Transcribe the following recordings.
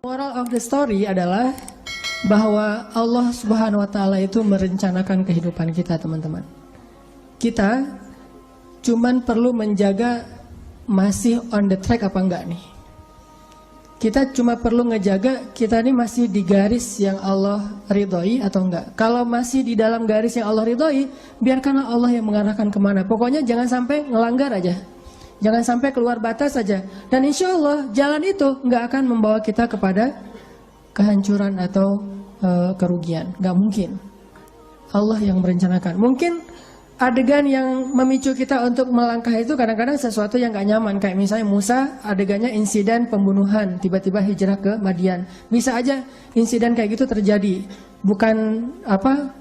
Moral of the story adalah bahwa Allah Subhanahu wa Ta'ala itu merencanakan kehidupan kita, teman-teman. Kita cuman perlu menjaga masih on the track apa enggak nih. Kita cuma perlu ngejaga kita ini masih di garis yang Allah ridhoi atau enggak. Kalau masih di dalam garis yang Allah ridhoi, biarkanlah Allah yang mengarahkan kemana. Pokoknya jangan sampai ngelanggar aja. Jangan sampai keluar batas saja. Dan insya Allah jalan itu nggak akan membawa kita kepada kehancuran atau kerugian. Nggak mungkin. Allah yang merencanakan. Mungkin adegan yang memicu kita untuk melangkah itu kadang-kadang sesuatu yang nggak nyaman. Kayak misalnya Musa, adegannya insiden pembunuhan. Tiba-tiba hijrah ke Madian. Bisa aja insiden kayak gitu terjadi. Bukan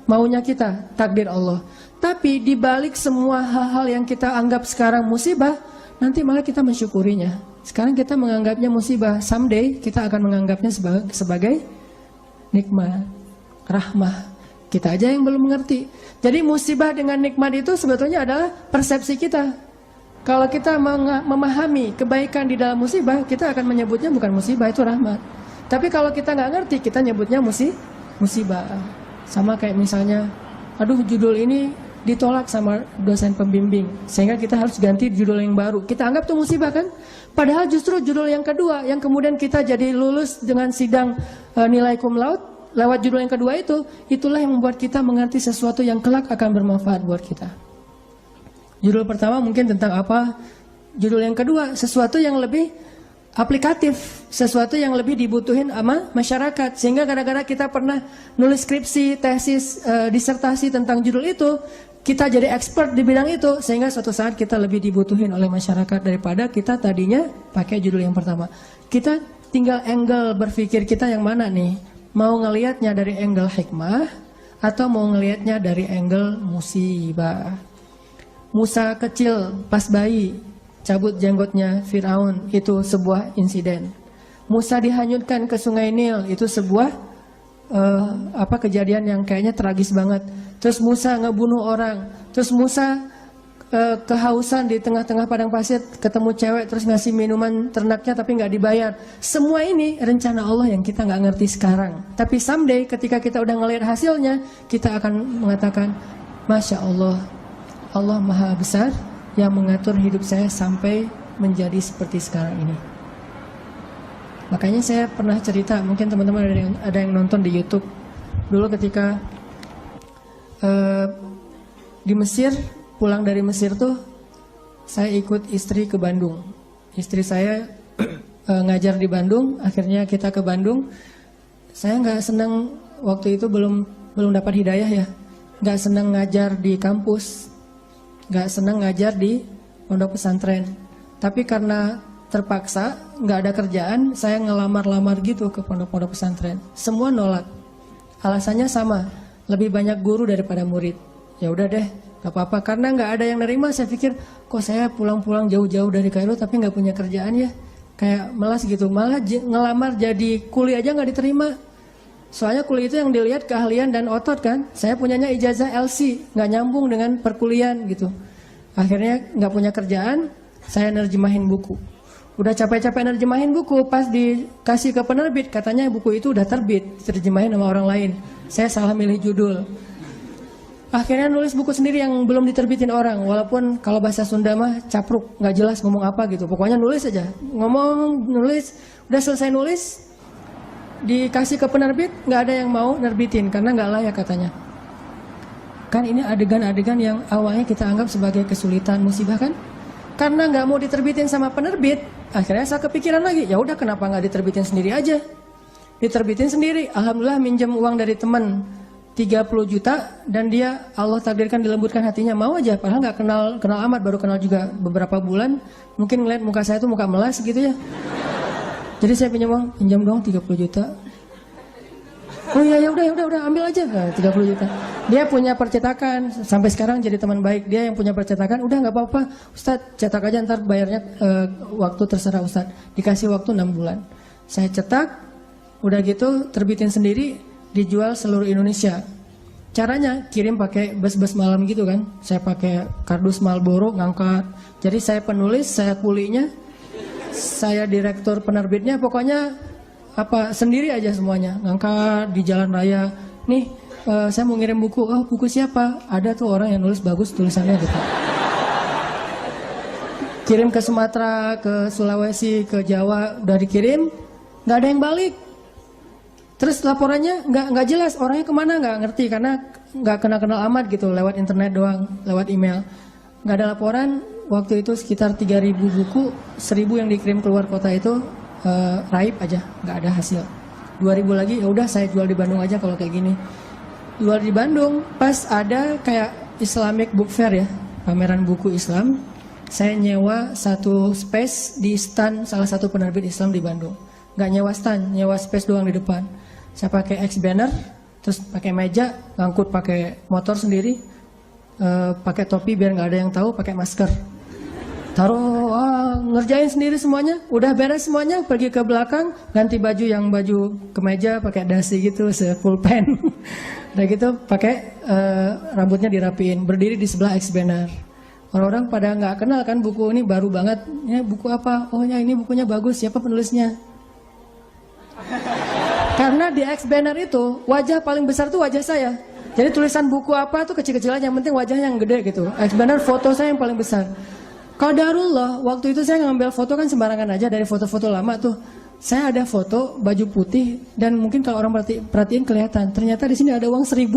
maunya kita, takdir Allah. Tapi dibalik semua hal-hal yang kita anggap sekarang musibah, nanti malah kita mensyukurinya. Sekarang kita menganggapnya musibah, someday kita akan menganggapnya sebagai nikmat, rahmah. Kita aja yang belum mengerti. Jadi musibah dengan nikmat itu sebetulnya adalah persepsi kita. Kalau kita memahami kebaikan di dalam musibah, kita akan menyebutnya bukan musibah, itu rahmat. Tapi kalau kita nggak ngerti, kita nyebutnya musibah. Sama kayak misalnya, aduh judul ini ditolak sama dosen pembimbing, sehingga kita harus ganti judul yang baru. Kita anggap itu musibah kan? Padahal justru judul yang kedua yang kemudian kita jadi lulus dengan sidang nilai cum laude lewat judul yang kedua itulah yang membuat kita mengerti sesuatu yang kelak akan bermanfaat buat kita. Judul pertama mungkin tentang apa? Judul yang kedua sesuatu yang lebih aplikatif, sesuatu yang lebih dibutuhin sama masyarakat. Sehingga kadang-kadang kita pernah nulis skripsi, tesis, disertasi tentang judul itu, kita jadi expert di bidang itu, sehingga suatu saat kita lebih dibutuhin oleh masyarakat daripada kita tadinya pakai judul yang pertama. Kita tinggal angle berpikir kita yang mana nih? Mau ngelihatnya dari angle hikmah atau mau ngelihatnya dari angle musibah? Musa kecil pas bayi cabut jenggotnya Firaun, itu sebuah insiden. Musa dihanyutkan ke sungai Nil, itu sebuah kejadian yang kayaknya tragis banget. Terus Musa ngebunuh orang, terus Musa kehausan di tengah-tengah padang pasir, ketemu cewek terus ngasih minuman ternaknya tapi nggak dibayar. Semua ini rencana Allah yang kita nggak ngerti sekarang. Tapi someday ketika kita udah ngelihat hasilnya, kita akan mengatakan, Masya Allah, Allah Maha Besar yang mengatur hidup saya sampai menjadi seperti sekarang ini. Makanya saya pernah cerita, mungkin teman-teman ada yang nonton di YouTube. Dulu ketika di Mesir, pulang dari Mesir tuh, saya ikut istri ke Bandung. Istri saya ngajar di Bandung, akhirnya kita ke Bandung. Saya nggak senang waktu itu belum dapat hidayah ya, nggak senang ngajar di kampus, nggak senang ngajar di pondok pesantren. Tapi karena terpaksa, nggak ada kerjaan, saya ngelamar-lamar gitu ke pondok-pondok pesantren. Semua nolak. Alasannya sama, lebih banyak guru daripada murid. Ya udah deh, nggak apa-apa. Karena nggak ada yang nerima, saya pikir, kok saya pulang-pulang jauh-jauh dari Kairo tapi nggak punya kerjaan ya. Kayak melas gitu. Malah ngelamar jadi kuli aja nggak diterima. Soalnya kuli itu yang dilihat keahlian dan otot kan. Saya punyanya ijazah LC, nggak nyambung dengan perkuliahan gitu. Akhirnya nggak punya kerjaan, saya nerjemahin buku. Udah capek-capek nerjemahin buku, pas dikasih ke penerbit, katanya buku itu udah terbit, diterjemahin sama orang lain. Saya salah milih judul. Akhirnya nulis buku sendiri yang belum diterbitin orang, walaupun kalau bahasa Sunda mah capruk, nggak jelas ngomong apa gitu. Pokoknya nulis aja, nulis, udah selesai nulis, dikasih ke penerbit, nggak ada yang mau nerbitin karena nggak layak katanya. Kan ini adegan-adegan yang awalnya kita anggap sebagai kesulitan, musibah kan? Karena nggak mau diterbitin sama penerbit, akhirnya saya kepikiran lagi, ya udah kenapa nggak diterbitin sendiri aja? Diterbitin sendiri, alhamdulillah minjem uang dari teman 30 juta dan dia Allah takdirkan dilembutkan hatinya, mau aja, padahal nggak kenal amat, baru kenal juga beberapa bulan, mungkin ngeliat muka saya tuh muka melas gitu ya. Jadi saya pinjam uang, pinjam dong 30 juta. Oh iya ya udah ambil aja, 30 juta. Dia punya percetakan, sampai sekarang jadi teman baik. Dia yang punya percetakan, udah nggak apa-apa, Ustadz cetak aja ntar bayarnya waktu terserah Ustadz. Dikasih waktu 6 bulan. Saya cetak, udah gitu terbitin sendiri, dijual seluruh Indonesia. Caranya kirim pakai bus-bus malam gitu kan. Saya pakai kardus Marlboro ngangkat. Jadi saya penulis, saya kulinya, saya direktur penerbitnya, pokoknya apa sendiri aja semuanya, ngangkat di jalan raya. Nih, saya mau ngirim buku. Oh, buku siapa? Ada tuh orang yang nulis bagus tulisannya gitu. Kirim ke Sumatera, ke Sulawesi, ke Jawa, udah dikirim, nggak ada yang balik. Terus laporannya nggak jelas, orangnya kemana nggak ngerti karena nggak kenal amat gitu, lewat internet doang, lewat email. Nggak ada laporan. Waktu itu sekitar 3.000 buku, 1.000 yang dikirim keluar kota itu raib aja, nggak ada hasil. 2.000 lagi, ya udah saya jual di Bandung aja kalau kayak gini. Jual di Bandung, pas ada kayak Islamic Book Fair ya, pameran buku Islam. Saya nyewa satu space di stand salah satu penerbit Islam di Bandung. Nggak nyewa stand, nyewa space doang di depan. Saya pakai X banner, terus pakai meja, ngangkut pakai motor sendiri, pakai topi biar nggak ada yang tahu, pakai masker. Taruh, ngerjain sendiri semuanya, udah beres semuanya, pergi ke belakang, ganti baju yang baju kemeja, pakai dasi gitu, full pen. Udah gitu, pakai rambutnya dirapiin, berdiri di sebelah X banner. Orang-orang pada nggak kenal kan buku ini baru banget, ini buku apa? Oh ya ini bukunya bagus, siapa penulisnya? Karena di X banner itu wajah paling besar tuh wajah saya. Jadi tulisan buku apa tuh kecil-kecil aja, yang penting wajahnya yang gede gitu. X banner foto saya yang paling besar. Qadarullah, waktu itu saya ngambil foto kan sembarangan aja dari foto-foto lama tuh. Saya ada foto baju putih dan mungkin kalau orang perhatiin kelihatan. Ternyata di sini ada uang 1.000.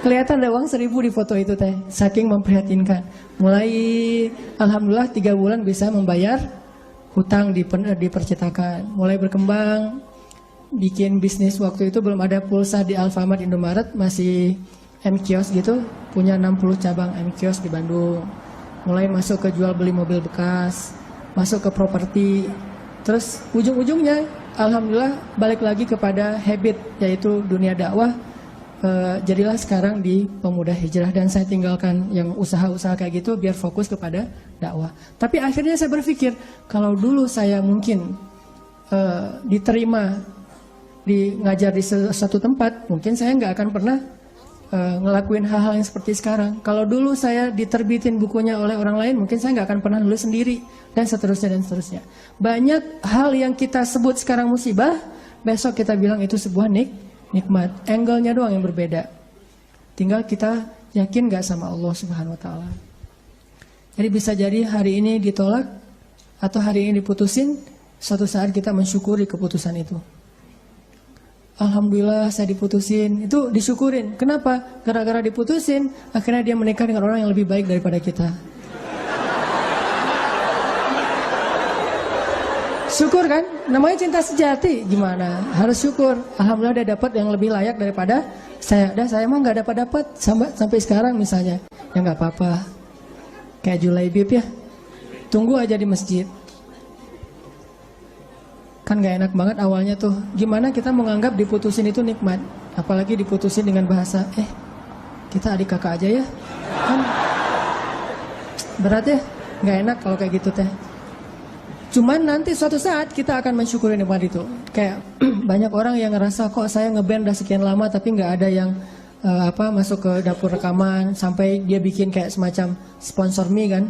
Kelihatan ada uang 1.000 di foto itu teh. Saking memprihatinkan. Mulai alhamdulillah 3 bulan bisa membayar hutang di percetakan. Mulai berkembang, bikin bisnis. Waktu itu belum ada pulsa di Alfamart, Indomaret, masih M-Kios gitu. Punya 60 cabang M-Kios di Bandung. Mulai masuk ke jual beli mobil bekas, masuk ke properti, terus ujung-ujungnya alhamdulillah balik lagi kepada habit, yaitu dunia dakwah. Jadilah sekarang di Pemuda Hijrah, dan saya tinggalkan yang usaha-usaha kayak gitu biar fokus kepada dakwah. Tapi akhirnya saya berpikir, kalau dulu saya mungkin diterima ngajar di satu tempat, mungkin saya nggak akan pernah ngelakuin hal-hal yang seperti sekarang. Kalau dulu saya diterbitin bukunya oleh orang lain, mungkin saya nggak akan pernah nulis sendiri, dan seterusnya dan seterusnya. Banyak hal yang kita sebut sekarang musibah, besok kita bilang itu sebuah nikmat. Angle-nya doang yang berbeda. Tinggal kita yakin nggak sama Allah Subhanahu Wa Taala. Jadi bisa jadi hari ini ditolak atau hari ini diputusin, suatu saat kita mensyukuri keputusan itu. Alhamdulillah saya diputusin, itu disyukurin. Kenapa? Gara-gara diputusin, akhirnya dia menikah dengan orang yang lebih baik daripada kita. Syukur kan? Namanya cinta sejati. Gimana? Harus syukur. Alhamdulillah dia dapat yang lebih layak daripada saya. Dan saya mah nggak dapat sampai sekarang misalnya. Ya nggak apa-apa. Kayak Julaibib ya. Tunggu aja di masjid. Kan gak enak banget awalnya tuh. Gimana kita menganggap diputusin itu nikmat, apalagi diputusin dengan bahasa kita adik kakak aja ya. Kan berat ya. Gak enak kalau kayak gitu teh. Cuman nanti suatu saat kita akan mensyukuri nikmat itu. Kayak banyak orang yang ngerasa kok saya ngeband udah sekian lama tapi gak ada yang masuk ke dapur rekaman, sampai dia bikin kayak semacam sponsor me kan.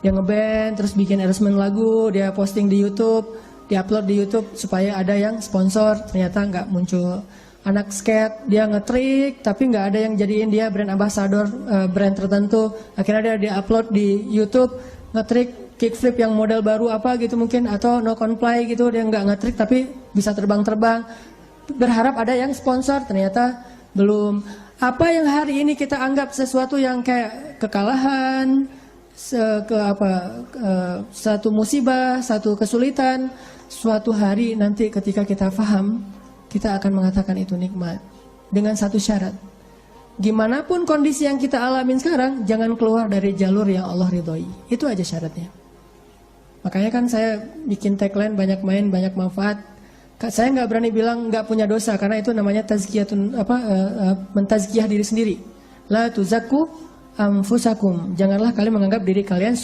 Dia ngeband terus bikin arrangement lagu, dia posting di YouTube, diupload di YouTube supaya ada yang sponsor. Ternyata nggak muncul. Anak skate, dia ngetrik tapi nggak ada yang jadiin dia brand ambassador brand tertentu. Akhirnya dia upload di YouTube ngetrik kickflip yang model baru apa gitu mungkin, atau no confly gitu, dia nggak ngetrik tapi bisa terbang-terbang. Berharap ada yang sponsor, ternyata belum. Apa yang hari ini kita anggap sesuatu yang kayak kekalahan, satu musibah, satu kesulitan, suatu hari nanti ketika kita paham, kita akan mengatakan itu nikmat. Dengan satu syarat, gimana pun kondisi yang kita alamin sekarang, jangan keluar dari jalur yang Allah ridhoi. Itu aja syaratnya. Makanya kan saya bikin tagline banyak main, banyak manfaat. Saya nggak berani bilang nggak punya dosa, karena itu namanya tazkiyatun, mentazkiyah diri sendiri. La tuzakku anfusakum, janganlah kalian menganggap diri kalian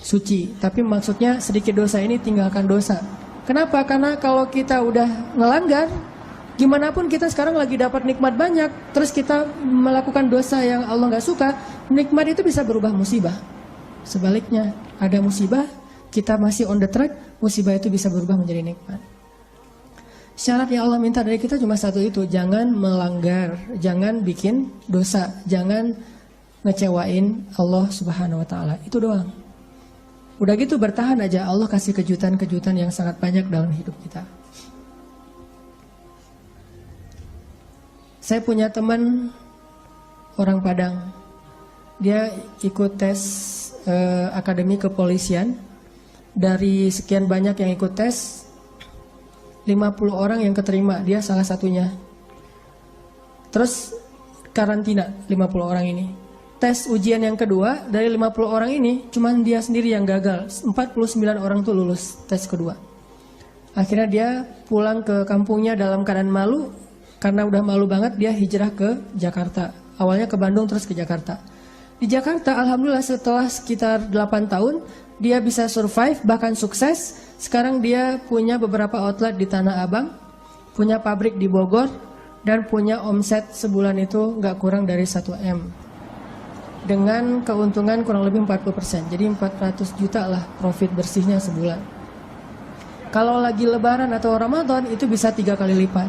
suci. Tapi maksudnya sedikit dosa ini tinggalkan dosa. Kenapa? Karena kalau kita udah ngelanggar, gimana pun kita sekarang lagi dapat nikmat banyak, terus kita melakukan dosa yang Allah nggak suka, nikmat itu bisa berubah musibah. Sebaliknya, ada musibah, kita masih on the track, musibah itu bisa berubah menjadi nikmat. Syarat yang Allah minta dari kita cuma satu itu, jangan melanggar, jangan bikin dosa, jangan ngecewain Allah Subhanahu wa taala. Itu doang. Udah gitu bertahan aja, Allah kasih kejutan-kejutan yang sangat banyak dalam hidup kita. Saya punya teman orang Padang. Dia ikut tes akademi kepolisian. Dari sekian banyak yang ikut tes, 50 orang yang keterima, dia salah satunya. Terus karantina 50 orang ini. Tes ujian yang kedua, dari 50 orang ini cuman dia sendiri yang gagal. 49 orang tuh lulus tes kedua. Akhirnya dia pulang ke kampungnya dalam keadaan malu. Karena udah malu banget, dia hijrah ke Jakarta. Awalnya ke Bandung terus ke Jakarta. Di Jakarta alhamdulillah setelah sekitar 8 tahun dia bisa survive, bahkan sukses. Sekarang dia punya beberapa outlet di Tanah Abang, punya pabrik di Bogor, dan punya omset sebulan itu nggak kurang dari 1M. Dengan keuntungan kurang lebih 40%, jadi 400 juta lah profit bersihnya sebulan. Kalau lagi lebaran atau Ramadan itu bisa 3 kali lipat.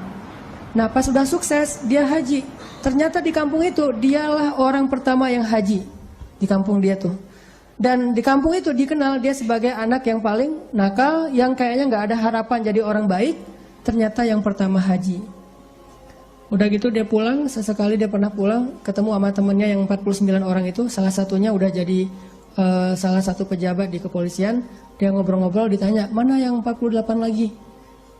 Nah pas sudah sukses dia haji. Ternyata di kampung itu dialah orang pertama yang haji di kampung dia tuh. Dan di kampung itu dikenal dia sebagai anak yang paling nakal, yang kayaknya nggak ada harapan jadi orang baik. Ternyata yang pertama haji. Udah gitu dia pulang, sesekali dia pernah pulang ketemu sama temennya yang 49 orang itu. Salah satunya udah jadi salah satu pejabat di kepolisian. Dia ngobrol-ngobrol, ditanya mana yang 48 lagi.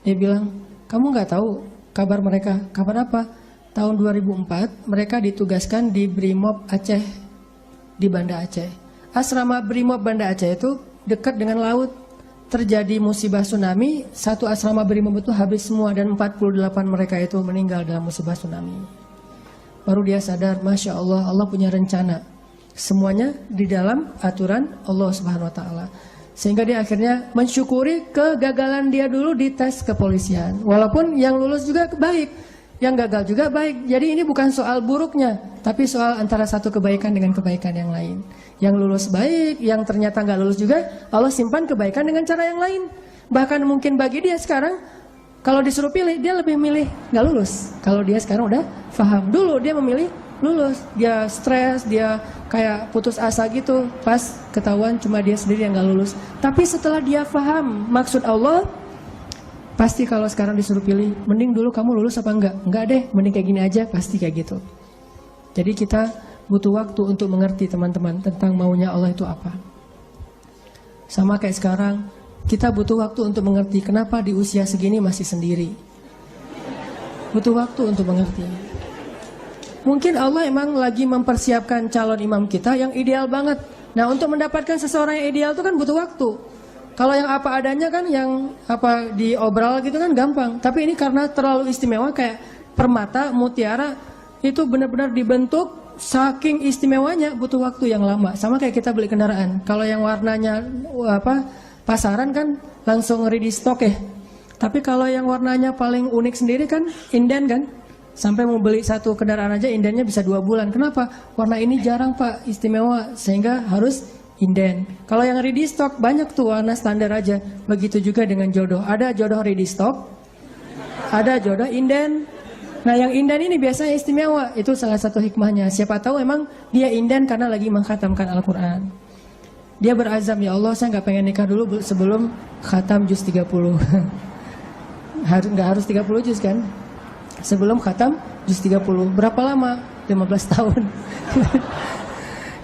Dia bilang, kamu nggak tahu kabar mereka? Kabar apa? Tahun 2004 mereka ditugaskan di Brimob Aceh, di Banda Aceh. Asrama Brimob Banda Aceh itu dekat dengan laut. Terjadi musibah tsunami, satu asrama Brimob itu habis semua dan 48 mereka itu meninggal dalam musibah tsunami. Baru dia sadar, Masya Allah, Allah punya rencana. Semuanya di dalam aturan Allah Subhanahu wa Ta'ala. Sehingga dia akhirnya mensyukuri kegagalan dia dulu di tes kepolisian. Walaupun yang lulus juga baik, yang gagal juga baik. Jadi ini bukan soal buruknya, tapi soal antara satu kebaikan dengan kebaikan yang lain. Yang lulus baik, yang ternyata nggak lulus juga, Allah simpan kebaikan dengan cara yang lain. Bahkan mungkin bagi dia sekarang, kalau disuruh pilih, dia lebih milih nggak lulus. Kalau dia sekarang udah paham. Dulu dia memilih lulus, dia stres, dia kayak putus asa gitu. Pas ketahuan cuma dia sendiri yang nggak lulus. Tapi setelah dia paham maksud Allah, pasti kalau sekarang disuruh pilih, mending dulu kamu lulus apa enggak? Enggak deh, mending kayak gini aja, pasti kayak gitu. Jadi kita butuh waktu untuk mengerti teman-teman tentang maunya Allah itu apa. Sama kayak sekarang, kita butuh waktu untuk mengerti kenapa di usia segini masih sendiri. Butuh waktu untuk mengerti. Mungkin Allah emang lagi mempersiapkan calon imam kita yang ideal banget. Nah untuk mendapatkan seseorang yang ideal itu kan butuh waktu. Kalau yang apa adanya kan, yang apa diobral gitu kan gampang. Tapi ini karena terlalu istimewa, kayak permata, mutiara, itu benar-benar dibentuk. Saking istimewanya butuh waktu yang lama. Sama kayak kita beli kendaraan. Kalau yang warnanya pasaran kan langsung ready stock ya. Tapi kalau yang warnanya paling unik sendiri kan inden kan. Sampai mau beli satu kendaraan aja indennya bisa 2 bulan. Kenapa? Warna ini jarang Pak, istimewa, sehingga harus inden. Kalau yang ready stock banyak tuh warna standar aja. Begitu juga dengan jodoh. Ada jodoh ready stock, ada jodoh inden. Nah yang inden ini biasanya istimewa. Itu salah satu hikmahnya. Siapa tahu emang dia inden karena lagi mengkhatamkan Al-Quran. Dia berazam, ya Allah saya gak pengen nikah dulu sebelum khatam juz 30. Gak harus 30 juz kan? Sebelum khatam juz 30. Berapa lama? 15 tahun.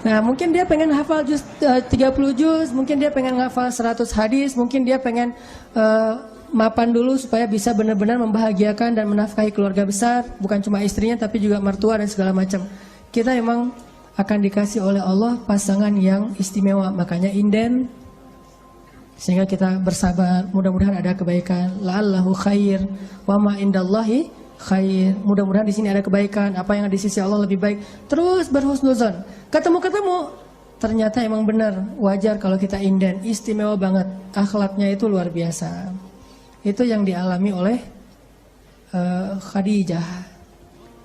Nah mungkin dia pengen hafal juz 30 juz. Mungkin dia pengen hafal 100 hadis. Mungkin dia pengen mapan dulu supaya bisa benar-benar membahagiakan dan menafkahi keluarga besar, bukan cuma istrinya tapi juga mertua dan segala macam. Kita emang akan dikasih oleh Allah pasangan yang istimewa, makanya inden. Sehingga kita bersabar, mudah-mudahan ada kebaikan. La'allahu khair wa ma indallahi khair. Mudah-mudahan di sini ada kebaikan, apa yang di sisi Allah lebih baik. Terus berhusnuzon. Ketemu-ketemu ternyata emang benar, wajar kalau kita inden, istimewa banget. Akhlaknya itu luar biasa. Itu yang dialami oleh Khadijah.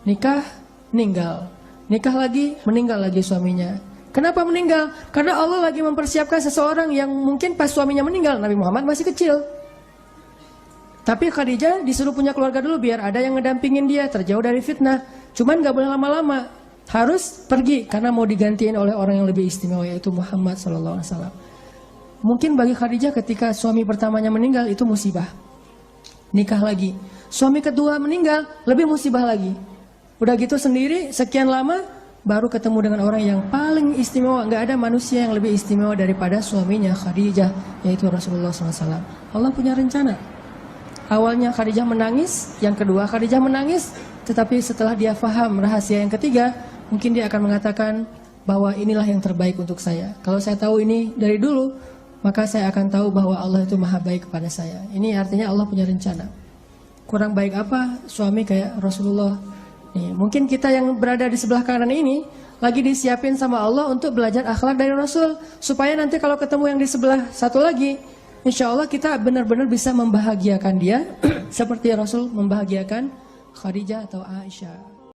Nikah, meninggal. Nikah lagi, meninggal lagi suaminya. Kenapa meninggal? Karena Allah lagi mempersiapkan seseorang yang mungkin pas suaminya meninggal, Nabi Muhammad masih kecil. Tapi Khadijah disuruh punya keluarga dulu biar ada yang ngedampingin dia terjauh dari fitnah. Cuman gak boleh lama-lama, harus pergi karena mau digantiin oleh orang yang lebih istimewa, yaitu Muhammad SAW. Mungkin bagi Khadijah ketika suami pertamanya meninggal itu musibah, nikah lagi. Suami kedua meninggal, lebih musibah lagi. Udah gitu sendiri, sekian lama, baru ketemu dengan orang yang paling istimewa. Gak ada manusia yang lebih istimewa daripada suaminya Khadijah, yaitu Rasulullah SAW. Allah punya rencana. Awalnya Khadijah menangis, yang kedua Khadijah menangis, tetapi setelah dia faham rahasia yang ketiga, mungkin dia akan mengatakan bahwa inilah yang terbaik untuk saya. Kalau saya tahu ini dari dulu, maka saya akan tahu bahwa Allah itu maha baik kepada saya. Ini artinya Allah punya rencana. Kurang baik apa suami kayak Rasulullah? Nih, mungkin kita yang berada di sebelah kanan ini lagi disiapin sama Allah untuk belajar akhlak dari Rasul, supaya nanti kalau ketemu yang di sebelah satu lagi, insya Allah kita benar-benar bisa membahagiakan dia seperti Rasul membahagiakan Khadijah atau Aisyah.